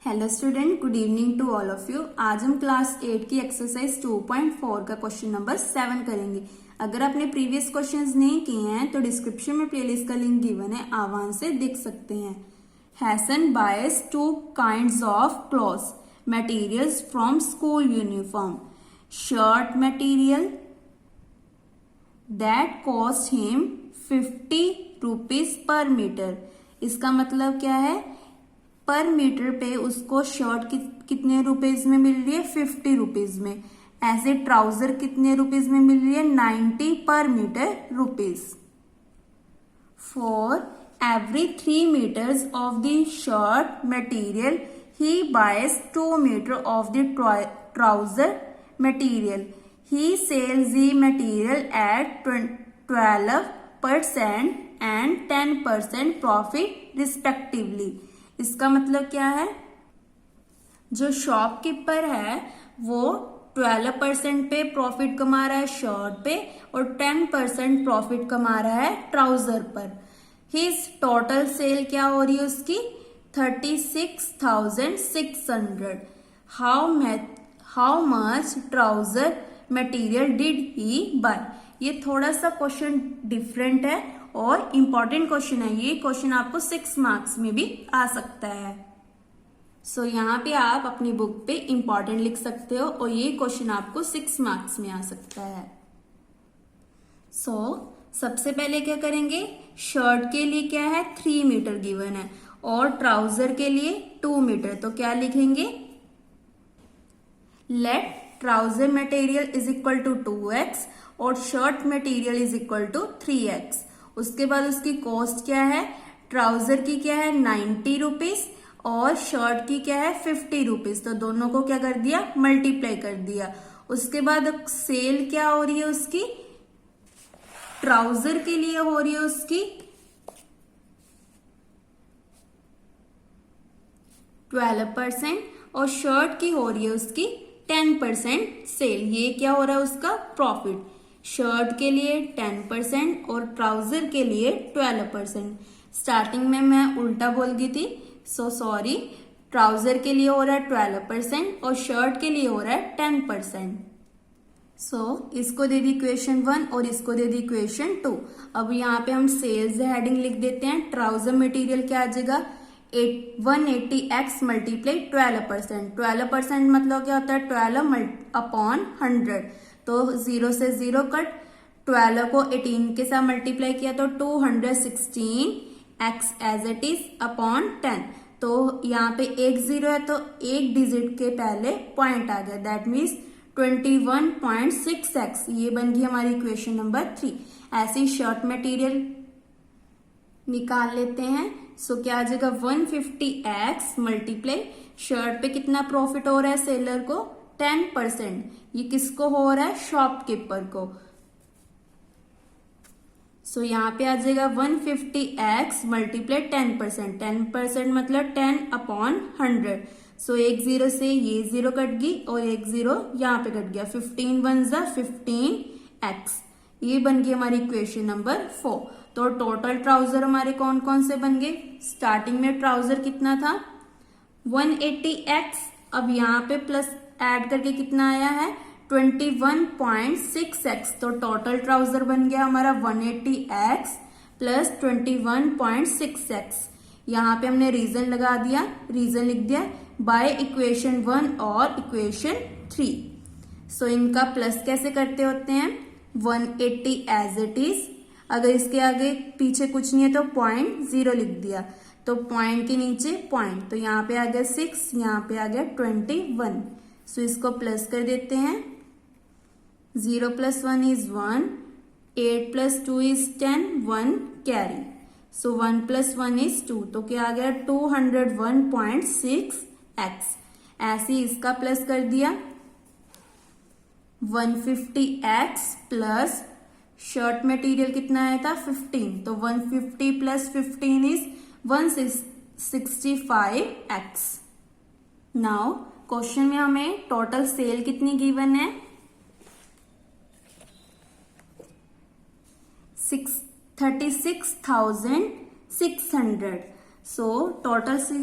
Hello student, good evening to all of you. आज हम class 8 की एक्सरसाइज 2.4 का क्वेश्चन नंबर 7 करेंगे। अगर आपने प्रीवियस क्वेश्चंस नहीं किए हैं तो डिस्क्रिप्शन में प्लेलिस्ट का लिंक गिवन है, आप वहां से देख सकते हैं। Hasan buys 2 kinds of clothes materials from school uniform. Shirt material that cost him 50 rupees per metre. इसका मतलब क्या है, पर मीटर पे उसको शर्ट कितने रुपीज में मिल रही है, 50 रुपीज में। ऐसे ट्राउजर कितने रुपीज में मिल रही है, 90 per metre rupees. For every 3 metres of the shirt material he buys 2 metre of the trouser material. He sells the material at 12% and 10% profit respectively. इसका मतलब क्या है, जो शॉपकीपर है वो 12% पे प्रॉफिट कमा रहा है शर्ट पे और 10% प्रॉफिट कमा रहा है ट्राउजर पर। हिज टोटल सेल क्या हो रही है उसकी, 36,600। How much trouser material did he buy. ये थोड़ा सा क्वेश्चन डिफरेंट है और इम्पॉर्टेंट क्वेश्चन है। ये क्वेश्चन आपको 6 मार्क्स में भी आ सकता है। सो यहाँ पे आप अपनी बुक पे इम्पॉर्टेंट लिख सकते हो और ये क्वेश्चन आपको 6 मार्क्स में आ सकता है। सबसे पहले क्या करेंगे, शर्ट के लिए क्या है 3 मीटर गिवन है और ट्राउजर के लिए 2 मीटर। तो क्या लिखेंगे, let trouser material is equal to 2x और shirt material is equal to 3x। उसके बाद उसकी कॉस्ट क्या है, ट्राउजर की क्या है 90 रुपीज और शर्ट की क्या है 50 रुपीज। तो दोनों को क्या कर दिया, मल्टीप्लाई कर दिया। उसके बाद सेल क्या हो रही है उसकी, ट्राउजर के लिए हो रही है उसकी 12% और शर्ट की हो रही है उसकी 10% सेल। ये क्या हो रहा है उसका प्रॉफिट। शर्ट के लिए 10% और ट्राउजर के लिए 12%। स्टार्टिंग में मैं उल्टा बोल गई थी, सो सॉरी। ट्राउजर के लिए हो रहा है 12% और शर्ट के लिए हो रहा है 10%। इसको दे दी इक्वेशन 1 और इसको दे दी इक्वेशन 2। अब यहाँ पे हम सेल्स हेडिंग लिख देते हैं। ट्राउजर मटेरियल क्या आ जाएगा, 180x मल्टीप्लाई 12%। 12% मतलब क्या होता है, 12/100। तो 0 से 0 कट, 12 को 18 के साथ मल्टीप्लाई किया तो 216x as it is upon 10। तो यहाँ पे एक 0 है तो एक डिजिट के पहले पॉइंट आ गया, दैट मीन्स 21.6x। ये बन गई हमारी इक्वेशन नंबर 3। ऐसे ही शर्ट मटेरियल निकाल लेते हैं। क्या आ जाएगा, 150x मल्टीप्लाई शर्ट पे कितना प्रॉफिट हो रहा है सेलर को, 10%। ये किसको हो रहा है, शॉपकीपर को। यहाँ पे आ जाएगा 150x मल्टीप्लाई 10%। 10% मतलब 10/100। एक 0 से ये 0 कट गई और एक 0 यहाँ पे कट गया। 15 1 जा 15x। ये बन गई हमारी इक्वेशन नंबर 4। तो टोटल ट्राउजर हमारे कौन कौन से बन गए, स्टार्टिंग में ट्राउजर कितना था 180x, अब यहाँ पे प्लस ऐड करके कितना आया है 21.6x। तो टोटल ट्राउजर बन गया हमारा 180x प्लस 21.6x। यहाँ पे हमने रीजन लगा दिया, रीजन लिख दिया बाय इक्वेशन 1 और इक्वेशन 3। इनका प्लस कैसे करते होते हैं, 180 एज इट इज, अगर इसके आगे पीछे कुछ नहीं है तो 0.0 लिख दिया, तो पॉइंट के नीचे पॉइंट, तो यहाँ पे आ गया 6, यहाँ पे आ गया 21। इसको प्लस कर देते हैं। 0 + 1 = 1, 8 + 2 = 10, 1 कैरी। 1 + 1 = 2, तो क्या आ गया 201.6x। ऐसे ही इसका प्लस कर दिया, 150x प्लस शर्ट मटेरियल कितना आया था 15, तो 150 + 15 = 165x। नाउ क्वेश्चन में हमें टोटल सेल कितनी गिवन है, 36,600। सो टोटल से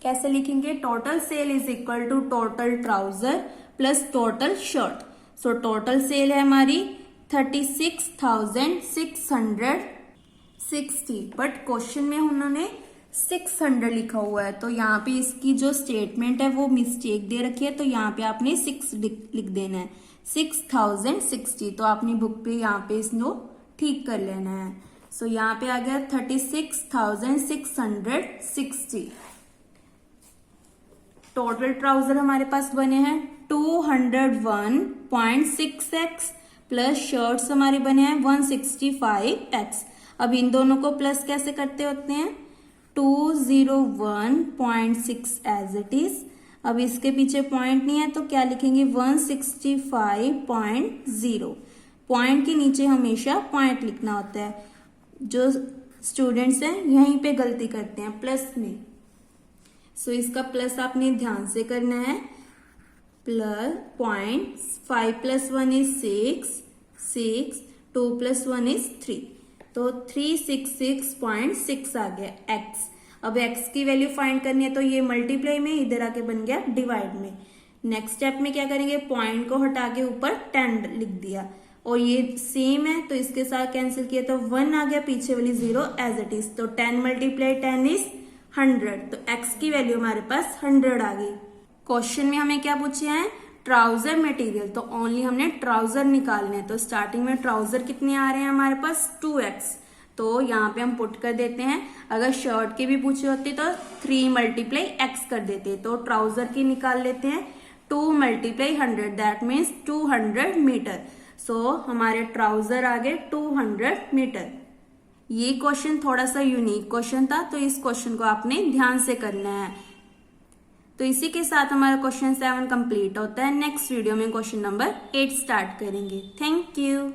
कैसे लिखेंगे, total sale is equal to total trouser plus total shirt. So total sale है हमारी 36,660, बट क्वेश्चन में उन्होंने 600 लिखा हुआ है, तो यहाँ पे इसकी जो स्टेटमेंट है वो मिस्टेक दे रखी है, तो यहाँ पे आपने 6 लिख देना है, 6060। तो आपने बुक पे यहाँ पे इसको ठीक कर लेना है। सो यहाँ पे आ गया 36,660। टोटल ट्राउजर हमारे पास बने हैं 201.6x प्लस शर्ट्स हमारे बने हैं 165x। अब इन दोनों को प्लस कैसे करते होते हैं, 201.6 एज इट इज। अब इसके पीछे पॉइंट नहीं है तो क्या लिखेंगे 165.0। पॉइंट के नीचे हमेशा पॉइंट लिखना होता है, जो स्टूडेंट्स हैं यहीं पे गलती करते हैं प्लस में। सो इसका प्लस आपने ध्यान से करना है, प्लस पॉइंट 5 + 1 = 6, 2 + 1 = 3, तो 366.6 आ गया x। अब x की वैल्यू फाइंड करनी है तो ये मल्टीप्लाई में, इधर आके बन गया डिवाइड में। नेक्स्ट स्टेप में क्या करेंगे, पॉइंट को हटा के ऊपर 10 लिख दिया, और ये सेम है तो इसके साथ कैंसिल किया तो 1 आ गया, पीछे वाली 0 एज इट इज। तो 10 × 10 = 100, तो x की वैल्यू हमारे पास 100 आ गई। क्वेश्चन में हमें क्या पूछे हैं, ट्राउजर मटेरियल, तो ओनली हमने ट्राउजर निकालने हैं। तो स्टार्टिंग में ट्राउजर कितने आ रहे हैं हमारे पास 2x, तो यहाँ पे हम पुट कर देते हैं। अगर शर्ट के भी पूछे होते तो 3 × x कर देते, तो ट्राउजर की निकाल लेते हैं 2 × 100, दैट मीन्स 200 मीटर। सो हमारे ट्राउजर आ गए 200 मीटर। ये क्वेश्चन थोड़ा सा यूनिक क्वेश्चन था, तो इस क्वेश्चन को आपने ध्यान से करना है। तो इसी के साथ हमारा क्वेश्चन 7 कंप्लीट होता है। नेक्स्ट वीडियो में क्वेश्चन नंबर 8 स्टार्ट करेंगे। Thank you.